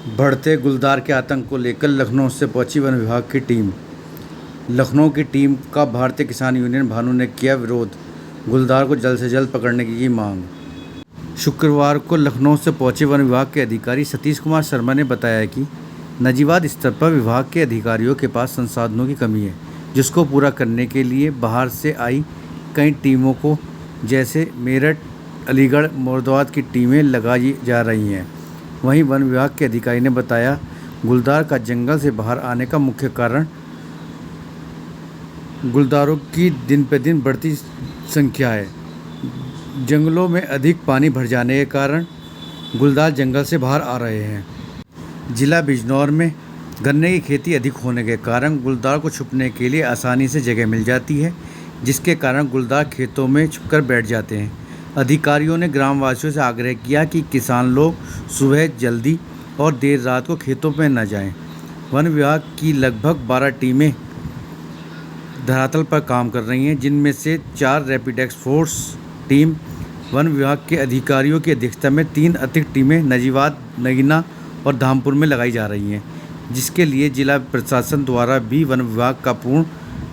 बढ़ते गुलदार के आतंक को लेकर लखनऊ से पहुंची वन विभाग की टीम। लखनऊ की टीम का भारतीय किसान यूनियन भानु ने किया विरोध, गुलदार को जल्द से जल्द पकड़ने की मांग। शुक्रवार को लखनऊ से पहुंचे वन विभाग के अधिकारी सतीश कुमार शर्मा ने बताया कि नजीवाद स्तर पर विभाग के अधिकारियों के पास संसाधनों की कमी है, जिसको पूरा करने के लिए बाहर से आई कई टीमों को जैसे मेरठ, अलीगढ़, मुरादाबाद की टीमें लगाई जा रही हैं। वहीं वन विभाग के अधिकारी ने बताया, गुलदार का जंगल से बाहर आने का मुख्य कारण गुलदारों की दिन पर दिन बढ़ती संख्या है। जंगलों में अधिक पानी भर जाने के कारण गुलदार जंगल से बाहर आ रहे हैं। जिला बिजनौर में गन्ने की खेती अधिक होने के कारण गुलदार को छुपने के लिए आसानी से जगह मिल जाती है, जिसके कारण गुलदार खेतों में छुपकर बैठ जाते हैं। अधिकारियों ने ग्रामवासियों से आग्रह किया कि किसान लोग सुबह जल्दी और देर रात को खेतों में न जाएं। वन विभाग की लगभग 12 टीमें धरातल पर काम कर रही हैं, जिनमें से 4 rapid action force team. One विभाग के अधिकारियों की अध्यक्षता में 3 अतिरिक्त टीमें नजीवाद, नगीना और धामपुर में लगाई जा रही हैं, जिसके लिए जिला प्रशासन द्वारा भी वन विभाग का पूर्ण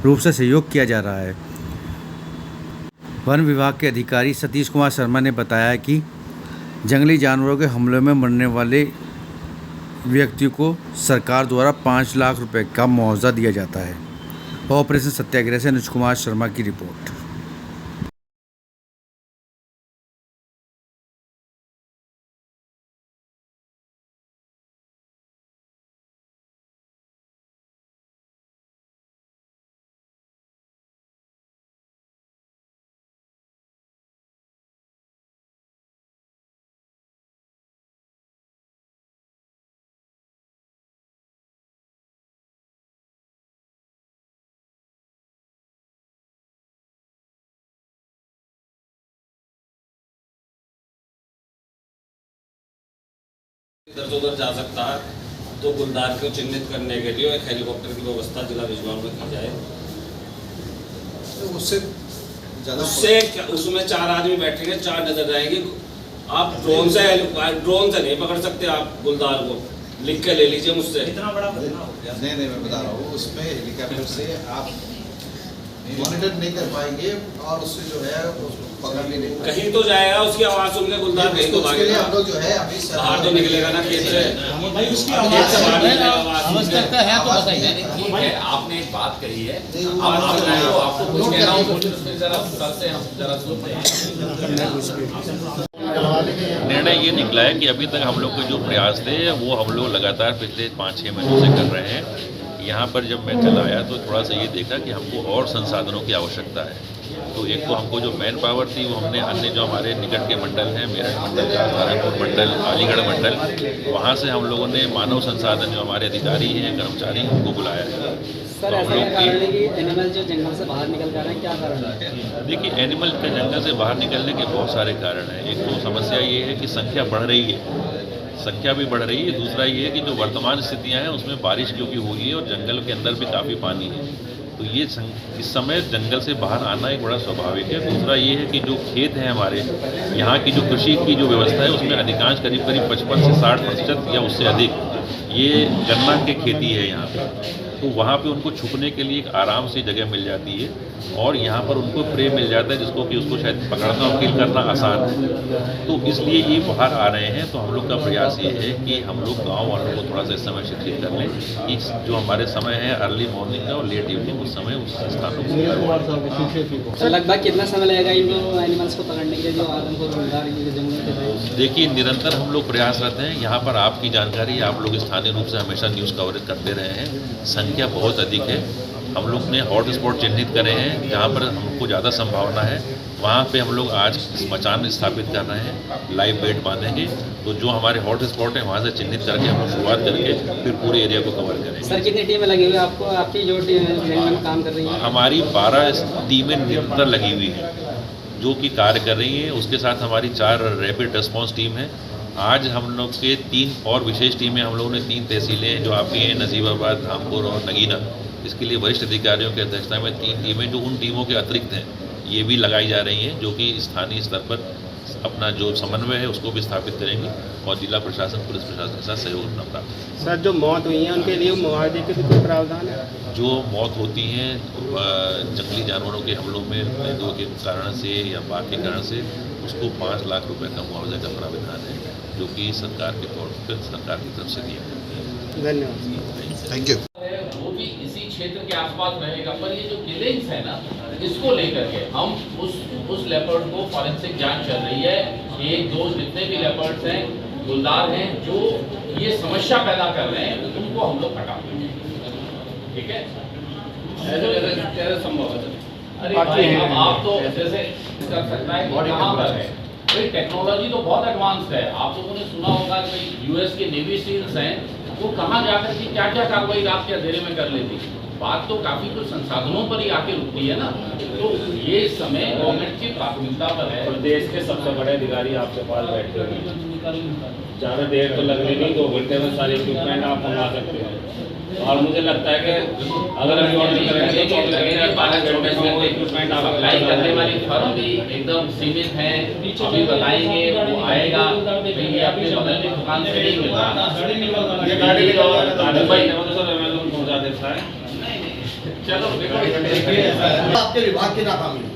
रूप से सहयोग किया जा रहा है। वन विभाग के अधिकारी सतीश कुमार शर्मा ने बताया कि जंगली जानवरों के हमलों में मरने वाले व्यक्ति को सरकार द्वारा 5 लाख रुपए का मुआवजा दिया जाता है। ऑपरेशन सत्याग्रह से अनुज कुमार शर्मा की रिपोर्ट। इधर से उधर जा सकता है, तो गुलदार को चिन्हित करने के लिए एक हेलीकॉप्टर की व्यवस्था जिला बिजनौर में की जाए। तो उससे उसमें 4 आदमी बैठेंगे, 4 नजर जाएंगे। आप ड्रोन से नहीं पकड़ सकते। आप गुलदार को लिख के ले लीजिए मुझसे। इतना बड़ा नहीं मैं बता रहा हूँ, उसमें हेलीकॉप्टर से आप मॉनिटर नहीं कर पाएंगे और उससे जो है पकड़ भी नहीं कहीं तो जाएगा, उसकी आवाज सुन के गुलदार कहीं तो भागेगा। हम लोग जो है अभी बाहर तो निकलेगा ना खेत से। भाई उसकी आवश्यकता है तो बताइए। ठीक है, आपने एक बात कही है, आपको कुछ कहना हो उसमें जरा सुनते हैं। निर्णय ये निकला है कि अभी तक हम लोग के जो प्रयास थे वो हम लोग लगातार पिछले 5-6 महीनों से कर रहे हैं। यहाँ पर जब मैं चला आया तो थोड़ा सा ये देखा कि हमको और संसाधनों की आवश्यकता है। तो एक तो हमको जो मैन पावर थी वो हमने अन्य जो हमारे निकट के मंडल हैं, मेरठ मंडल, सहारनपुर मंडल, अलीगढ़ मंडल, वहाँ से हम लोगों ने मानव संसाधन जो हमारे अधिकारी हैं, कर्मचारी, उनको बुलाया है। सर, ऐसा क्या कारण है कि एनिमल जो जंगल से बाहर निकल जा रहे हैं, क्या कारण है? देखिए, एनिमल के जंगल से बाहर निकलने के बहुत सारे कारण हैं। एक तो समस्या ये है कि संख्या बढ़ रही है, संख्या भी बढ़ रही है। दूसरा ये है कि जो वर्तमान स्थितियां हैं उसमें बारिश क्योंकि हो रही है और जंगल के अंदर भी काफ़ी पानी है, तो ये इस समय जंगल से बाहर आना एक बड़ा स्वाभाविक है। दूसरा ये है कि जो खेत हैं हमारे यहाँ की, जो कृषि की जो व्यवस्था है उसमें अधिकांश करीब 55 से 60% या उससे अधिक ये गन्ना की खेती है यहाँ पे। तो वहाँ पे उनको छुपने के लिए एक आराम से जगह मिल जाती है और यहाँ पर उनको प्रे मिल जाता है, जिसको कि उसको शायद पकड़ना और किल करना आसान है। तो इसलिए ये बाहर आ रहे हैं। तो हम लोग का प्रयास ये है कि हम लोग गाँव वालों को थोड़ा सा इस समय शिक्षित कर लें कि जो हमारे समय है अर्ली मॉर्निंग का और लेट इवनिंग, उस समय उस स्थानों को। तो लगभग कितना समय लगेगा इन एनिमल्स को पकड़ने के लिए जो आदमखोर गुलदार जंगलों के? देखिए, निरंतर हम लोग प्रयासरत हैं। यहाँ पर आपकी जानकारी, आप लोग स्थानीय रूप से हमेशा न्यूज़ कवरेज करते रहे हैं। संख्या बहुत अधिक है। हम लोग ने हॉट स्पॉट चिन्हित करे हैं जहाँ पर हमको ज़्यादा संभावना है। वहाँ पे हम लोग आज मचान स्थापित कर रहे हैं, लाइव बेड बांधेंगे। तो जो हमारे हॉट स्पॉट है वहाँ से चिन्हित करके हम शुरुआत करके फिर पूरे एरिया को कवर करेंगे। सर, कितनी टीमें लगी हुई है आपको? आपकी जो टीम में काम कर रही है? हमारी 12 टीमें निरंतर लगी हुई हैं जो कि कार्य कर रही हैं। उसके साथ हमारी 4 रैपिड रिस्पॉन्स टीम है। आज हम लोग के 3 और विशेष टीमें, हम लोगों ने 3 तहसीलें जो आपकी हैं, नजीबाबाद, धामपुर और नगीना, इसके लिए वरिष्ठ अधिकारियों की अध्यक्षता में 3 टीमें जो उन टीमों के अतिरिक्त हैं ये भी लगाई जा रही हैं, जो कि स्थानीय स्तर पर अपना जो समन्वय है उसको भी स्थापित करेंगे और जिला प्रशासन पुलिस प्रशासन के साथ सहयोग अपना प्राप्त करेंगे। सर, जो मौत हुई है उनके लिए मुआवजे के भी कोई प्रावधान है? जो मौत होती हैं जंगली जानवरों के हमलों में तेंदुए के कारण से या बाघ के कारण से उसको 5 लाख रुपए का मुआवजा का प्रावधान है, जो कि सरकार के तौर पर सरकार की तरफ से दिया गया। धन्यवाद। Thank you. वो भी इसी क्षेत्र के आसपास रहेगा, पर ये जो किलिंग्स है ना, इसको लेकर के हम उस लेपर्ड को फॉरेंसिक जांच चल रही है। 1-2 जितने भी लेपर्ड्स हैं, गुलदार हैं, जो ये समस्या पैदा कर रहे हैं, उनको हम लोग हटा देंगे। ठीक है, ऐसे संभव है। अरे भाई, अब आप तो जैसे कर सकता है कि कहाँ पर है भाई, टेक्नोलॉजी तो बहुत एडवांस्ड है। आप लोगों ने सुना होगा कि यूएस के नेवी सील्स हैं, वो कहाँ जाकर के क्या क्या कार्रवाई रात के अंधेरे में कर लेती। बात तो काफी कुछ संसाधनों पर ही आके रुकती है ना। तो ये समय गवर्नमेंट की प्राथमिकता पर है। देश के सबसे बड़े अधिकारी आपके पास बैठे हैं, ज़्यादा देर तो लगनी नहीं, 2 घंटे में सारे इक्विपमेंट आप मंगा सकते हैं। और मुझे लगता है कि अगर हम ऑर्डर करेंगे तो 12-24 घंटे इक्विपमेंट आप अप्लाई करने वाली फर्म भी एकदम सीमित है। अभी बताएंगे, वो आएगा, ये अपने बगल में दुकान से नहीं मिल रहा। ये गाड़ी भी मुंबई तो सर अमेज़न पहुंचा देता है। चलो देखो, आपके विभाग की नाकामी है,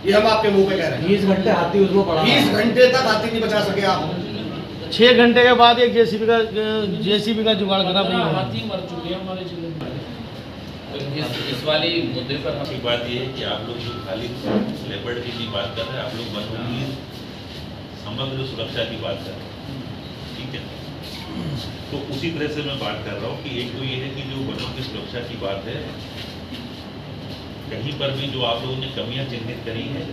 ये हम आपके मुंह पे कह रहे हैं। 20 घंटे हाथी उसको पड़ा 20 घंटे तक हाथी नहीं बचा सके आप। 6 घंटे के बाद एक जेसीबी का जुगाड़ करा। हाथी मर चुके हैं हमारे जिले में। इस वाली मुद्दे पर हम एक बात ये है कि आप लोग जो खाली लेपर्ड की बात कर रहे हैं, आप लोग वनों की समग्र सुरक्षा की बात कर रहे हैं, ठीक है। तो उसी तरह से मैं बात कर रहा हूँ कि एक तो ये है कि जो वनों की सुरक्षा की बात है, कहीं पर भी जो आप लोगों ने कमियां चिन्हित करी हैं,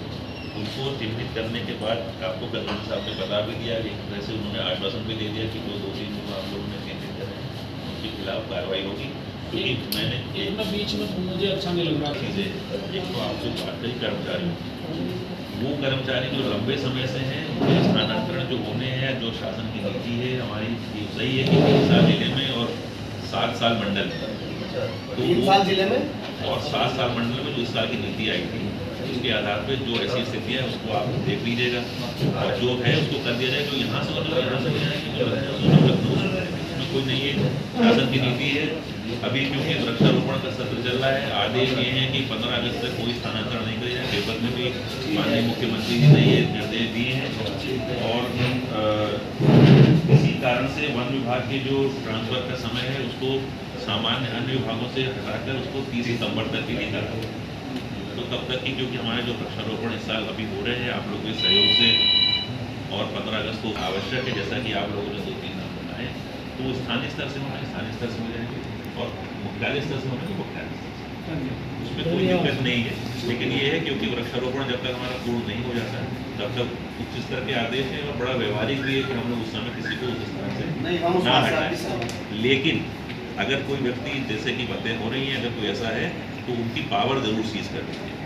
उनको चिन्हित करने के बाद आपको कलेक्टर साहब ने बता भी दिया, एक तरह से उन्होंने आश्वासन भी दे दिया कि जो 2-3 जो आप लोगों ने चिन्हित करे हैं उनके खिलाफ कार्रवाई होगी। क्योंकि मैंने बीच में मुझे अच्छा नहीं लग रहा चीज़ें, एक तो आपसे बात करी कर्मचारी, वो कर्मचारी जो लंबे समय से हैं, उनके स्थानांतरण जो होने हैं, जो शासन की नीति है हमारी, ये सही है कि 3 साल जिले में और 7 साल मंडल में, तो 3 साल जिले में और 7 साल मंडल में जो इस साल की नीति आई थी, उसके आधार पे जो ऐसी स्थितियाँ है उसको आप देख लीजिएगा और जो है उसको कर दिया जाए। जो यहाँ से मतलब यहाँ से उसमें कोई नहीं है, शासन की नीति है। अभी क्योंकि वृक्षारोपण का सत्र चल रहा है, आदेश ये है कि 15 अगस्त तक कोई स्थानांतरण नहीं करेगा। पेपर में भी माननीय मुख्यमंत्री जी ने ये निर्देश दिए हैं। और इसी कारण से वन विभाग के जो ट्रांसफर का समय है उसको सामान्य अन्य विभागों से हटाकर उसको 30 सितंबर तक ही निकाला, तो तब तक की, क्योंकि हमारे जो वृक्षारोपण इस साल अभी हो रहे हैं आप लोगों के सहयोग से, और 15 अगस्त को आवश्यक है, जैसा कि आप लोगों ने 2-3 नाम बताए, तो स्थानीय स्तर से होना, स्थानीय स्तर से हो जाएंगे और मुख्यालय स्तर से होना, तो मुख्यालय स्तर से, उसमें कोई दिक्कत नहीं है। लेकिन ये है क्योंकि वृक्षारोपण जब तक हमारा पूर्ण नहीं हो जाता तब तक उच्च स्तर के आदेश है और बड़ा व्यवहारिक भी है कि हम लोग उस समय किसी को उस स्थान से ना हटाएं। लेकिन अगर कोई व्यक्ति, जैसे कि बातें हो रही हैं, अगर कोई ऐसा है तो उनकी पावर जरूर सीज कर दीजिए,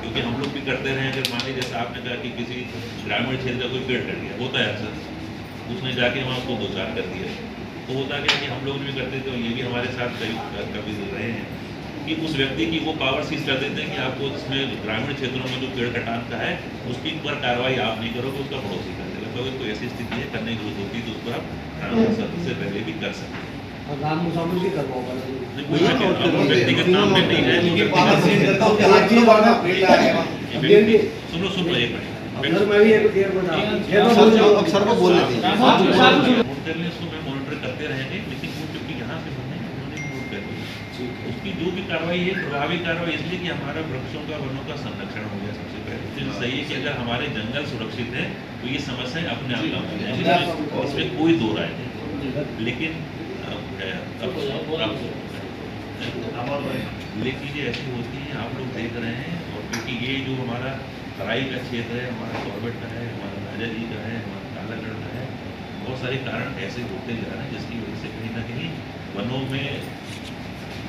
क्योंकि हम लोग भी करते रहे। अगर मान लीजिए जैसे आपने कहा कि किसी ग्रामीण क्षेत्र का कोई पेड़ कट गया, होता है अक्सर, उसने जाके वहाँ उसको 2-4 कर दिया, तो होता क्या कि हम लोग भी करते थे, ये भी हमारे साथ कभी रहे हैं कि उस व्यक्ति की वो पावर सीज कर देते हैं कि आपको इसमें ग्रामीण क्षेत्रों में जो पेड़ कटान का है उसकी पर कार्रवाई आप नहीं करोगे, उसका पड़ोसी कर देगा। तो अगर कोई ऐसी स्थिति है करने की जरूरत होती है तो उस पर आप ट्रांसफर सत्र से पहले भी कर सकते हैं। व्यक्तिगत नाम में नहीं है, सुनो एक मिनट, इसको मैं मॉनिटर करते रहेंगे, लेकिन वो क्योंकि यहाँ से बनने उन्होंने नोट कर दिया, उसकी जो भी कार्रवाई है प्रभावी कार्रवाई, इसलिए कि हमारा वृक्षों का वनों का संरक्षण हो गया सबसे पहले। तो सही है कि अगर हमारे जंगल सुरक्षित है तो ये समस्याएं अपने आप कम हो जाएंगी, इसमें कोई दो राय नहीं। लेकिन लेकिन ये ऐसी होती है, आप लोग देख रहे हैं, और क्योंकि ये जो हमारा तराई का क्षेत्र है, हमारा कॉर्बेट का है, हमारा राजा जी का है, हमारा कालागढ़ का है, बहुत सारे कारण ऐसे होते जा रहे हैं जिसकी वजह से कहीं ना कहीं वनों में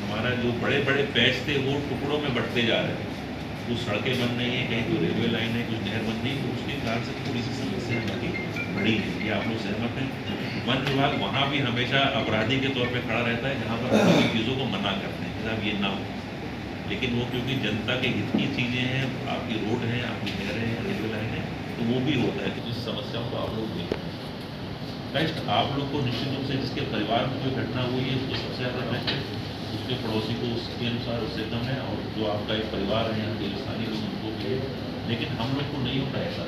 हमारा जो बड़े बड़े पैच थे वो टुकड़ों में बढ़ते जा रहे हैं। कुछ सड़कें बन रही हैं, कहीं कोई रेलवे लाइन है, कुछ नहर बन रही है, तो उसके कारण से थोड़ी सी समस्या हमारी बड़ी है। ये आप लोग सहमत हैं? वन विभाग वहाँ भी हमेशा अपराधी के तौर पे खड़ा रहता है जहाँ पर हम चीज़ों को मना करते हैं कि साहब ये ना हो, लेकिन वो क्योंकि जनता के हित की चीज़ें हैं, आपकी रोड है, आपकी नहरें हैं, रेलवे लाइन है, तो वो भी होता है कि जिस समस्याओं को आप लोग देख रहे हैं। नेक्स्ट, आप लोग को निश्चित रूप से जिसके परिवार में कोई घटना हुई है उसको सबसे ज़्यादा बेस्ट है, उसके पड़ोसी को उसके अनुसार उससे कम है, और जो आपका एक परिवार है यहाँ के स्थानीय लोग उनको भी है। लेकिन हम लोग को नहीं होता ऐसा।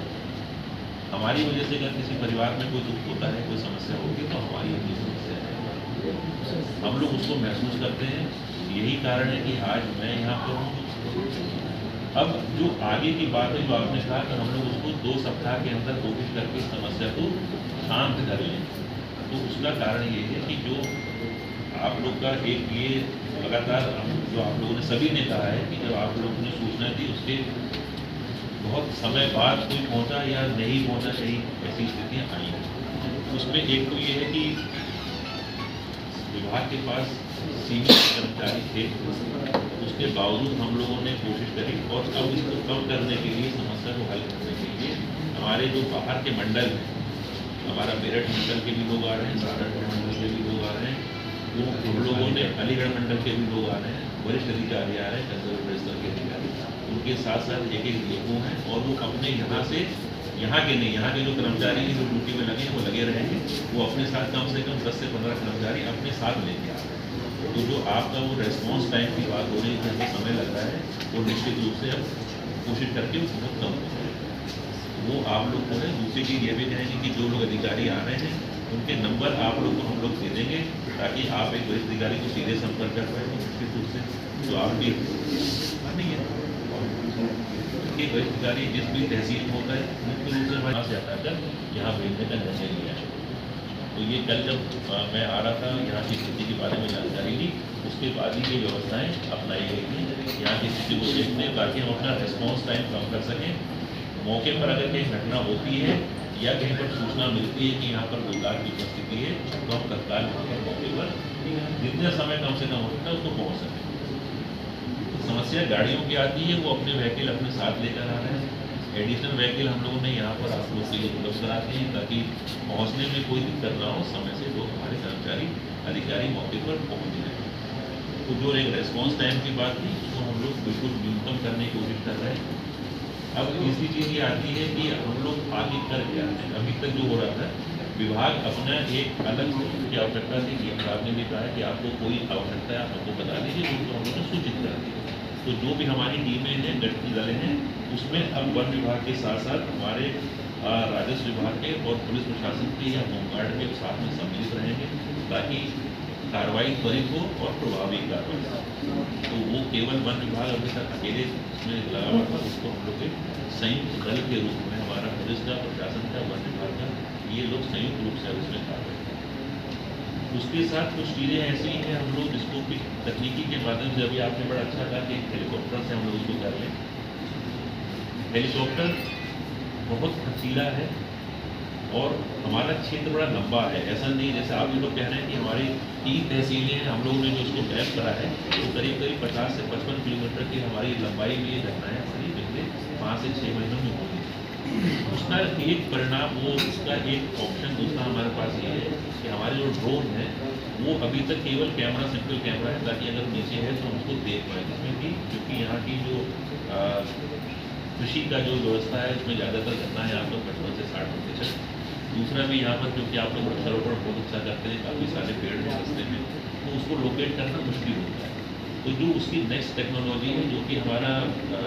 हमारी वजह से अगर किसी परिवार में कोई दुख होता है, कोई समस्या होगी, तो हमारी अपनी समस्या है, हम लोग उसको महसूस करते हैं। यही कारण है कि आज मैं यहाँ पर हूँ। अब जो आगे की बात है, जो आपने कहा कि हम लोग उसको 2 सप्ताह के अंदर कोशिश करके समस्या को शांत कर लें, तो उसका कारण ये है कि जो आप लोग का एक ये लगातार जो आप लोगों ने सभी ने कहा है कि जब आप लोगों ने सूचना दी उसके बहुत समय बाद कोई पहुंचा या नहीं पहुंचा, कहीं ऐसी स्थितियाँ आई हैं। उसमें एक तो ये है कि विभाग के पास सीमित कर्मचारी थे, उसके बावजूद हम लोगों ने कोशिश करी, और अब इसको कम करने के लिए, समस्या को हल करने के लिए हमारे जो बाहर के मंडल हैं, हमारा मेरठ मंडल के भी लोग आ रहे हैं, सहारनपुर मंडल के भी लोग आ रहे हैं, वो हम लोगों ने अलीगढ़ मंडल के भी लोग आ रहे हैं, वरिष्ठ अधिकारी आ रहे हैं, कंजर्वेटर स्तर के अधिकारी, उनके साथ साथ एक DFO हैं, और वो अपने यहाँ से, यहाँ के नहीं, यहाँ के जो कर्मचारी हैं जो ड्यूटी में लगे हैं वो लगे रहेंगे, वो अपने साथ कम से कम 10 से 15 कर्मचारी अपने साथ लेके आ रहे हैं। तो जो आपका वो रेस्पॉन्स टाइम की बात हो रही है कि हमें समय लग रहा है, वो निश्चित रूप से अब कोशिश करके वो बहुत कम हो जाए। वो आप लोग को है। दूसरी चीज़ ये भी कहेंगे कि जो लोग अधिकारी आ रहे हैं उनके नंबर आप लोग को हम लोग दे देंगे, ताकि आप एक वरिष्ठ अधिकारी को सीधे संपर्क कर पाए निश्चित रूप से, जो आपकी नहीं है कि वरिष्ठ अधिकारी जिस भी तहसील में होता है मुख्य रूप से वहाँ से हटाकर यहाँ भेजने का निर्णय लिया है। तो ये कल जब मैं आ रहा था, यहाँ की स्थिति के बारे में जानकारी ली, उसके बाद ही ये व्यवस्थाएँ अपनाई गई थी यहाँ की स्थिति को देखने, ताकि हम अपना रिस्पॉन्स टाइम कम कर सकें। मौके पर अगर कहीं घटना होती है या कहीं पर सूचना मिलती है कि यहाँ पर गुलदार की उपस्थिति है, तो हम तत्काल मौके पर जितना समय कम से कम होता है उसको पहुँच सकें। तो समस्या गाड़ियों की आती है, वो अपने व्हीकल अपने साथ लेकर आ रहे हैं। एडिशनल व्हीकल हम लोगों ने यहाँ पर आप लोग के लिए उपलब्ध कराते हैं, ताकि पहुँचने में कोई दिक्कत ना हो, समय से लोग हमारे कर्मचारी अधिकारी मौके पर पहुँच जाए। तो जो एक रेस्पॉन्स टाइम की बात थी उसको हम लोग बिल्कुल न्यूनतम करने की कोशिश कर रहे हैं। अब तीसरी चीज़ ये आती है कि हम लोग आगे कर क्या रहे हैं। अभी तक जो हो रहा था, विभाग अपना एक अलग की आवश्यकता थी कि आपने भी कहा है कि आपको कोई आवश्यकता है आप हमको बता दीजिए, उनको हम लोग ने सूचित कर दिया। तो जो भी हमारी टीमें हैं, गश्ती दलें हैं, उसमें अब वन विभाग के साथ साथ हमारे राजस्व विभाग के और पुलिस प्रशासन के या होमगार्ड के साथ में सम्मिलित रहेंगे, ताकि कार्रवाई त्वरित हो और प्रभावी कार्रवाई। तो वो केवल वन विभाग अभी तक अकेले उसमें लगा हुआ था, उसको हम लोग एक संयुक्त दल के रूप में, हमारा पुलिस का, प्रशासन का, वन विभाग का, ये लोग संयुक्त रूप से उसमें कार्रवाई करें। उसके साथ कुछ चीज़ें ऐसी हैं हम लोग जिसको भी तकनीकी के माध्यम से, अभी आपने बड़ा अच्छा कहा कि हेलीकॉप्टर से हम लोग उसको कर लें। हेलीकॉप्टर बहुत खर्चीला है और हमारा क्षेत्र बड़ा लंबा है। ऐसा नहीं जैसे आप लोग कह रहे हैं कि हमारी 3 तहसीलें हैं, हम लोगों ने जो इसको मैप करा है तो करीब 50 से 55 किलोमीटर की हमारी लंबाई में ये घटनाएँ हमारी पिछले 5 से 6 महीनों में होगी। उसका एक परिणाम, वो उसका एक ऑप्शन दूसरा हमारे पास ये है कि हमारे जो ड्रोन है वो अभी तक केवल कैमरा, सिंपल कैमरा है, ताकि अगर नीचे है तो हम उसको देख पाएँ। जिसमें कि क्योंकि यहाँ की जो कृषि का जो व्यवस्था है उसमें ज़्यादातर घटनाएँ आप लोग 55 से 60%। दूसरा भी यहाँ पर क्योंकि आप लोग वृक्षारोपण बहुत अच्छा करते हैं, काफ़ी सारे पेड़ हैं रास्ते में, तो उसको लोकेट करना मुश्किल होता है। तो जो उसकी नेक्स्ट टेक्नोलॉजी है, जो कि हमारा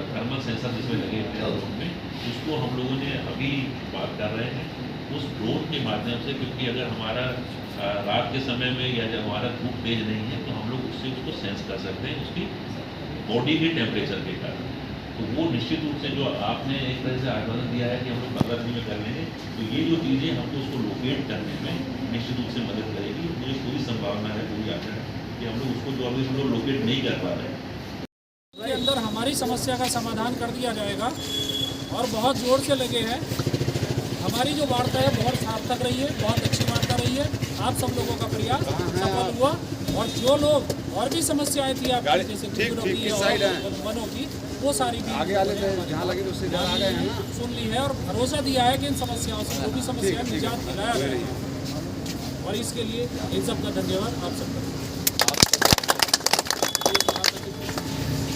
थर्मल सेंसर जिसमें लगे हुए हैं ड्रोन में, उसको हम लोगों ने अभी बात कर रहे हैं उस ड्रोन के माध्यम से। क्योंकि अगर हमारा रात के समय में या जब हमारा धूप तेज नहीं है तो हम लोग उससे उसको सेंस कर सकते हैं उसकी बॉडी के टेम्परेचर के कारण। तो वो निश्चित रूप से जो आपने एक तरह से आश्वासन दिया है कि हम लोग 15 दिन में कर लेंगे, तो ये जो चीज़ें हमको उसको लोकेट करने में निश्चित रूप से मदद करेगी। मुझे पूरी संभावना है, पूरी आशा है कि हम लोग उसको जो अभी हम लोग लोकेट नहीं कर पा रहे हैं के अंदर हमारी समस्या का समाधान कर दिया जाएगा और बहुत जोर से लगे हैं। हमारी जो वार्ता है बहुत सार्थक रही है, बहुत अच्छी वार्ता रही है। आप सब लोगों का प्रयास सफल हुआ और जो लोग और भी समस्याएं थी आपकी जैसे बुजुर्गों की और वनों की, वो सारी भी आगे जहाँ लगे उससे आ गए हैं ना, सुन ली है और भरोसा दिया है कि इन समस्याओं से जो भी समस्याएं निजात दिलाया जाएगा। और इसके लिए इन सब का धन्यवाद आप सबका।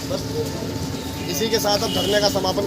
बस इसी के साथ अब धरने का समापन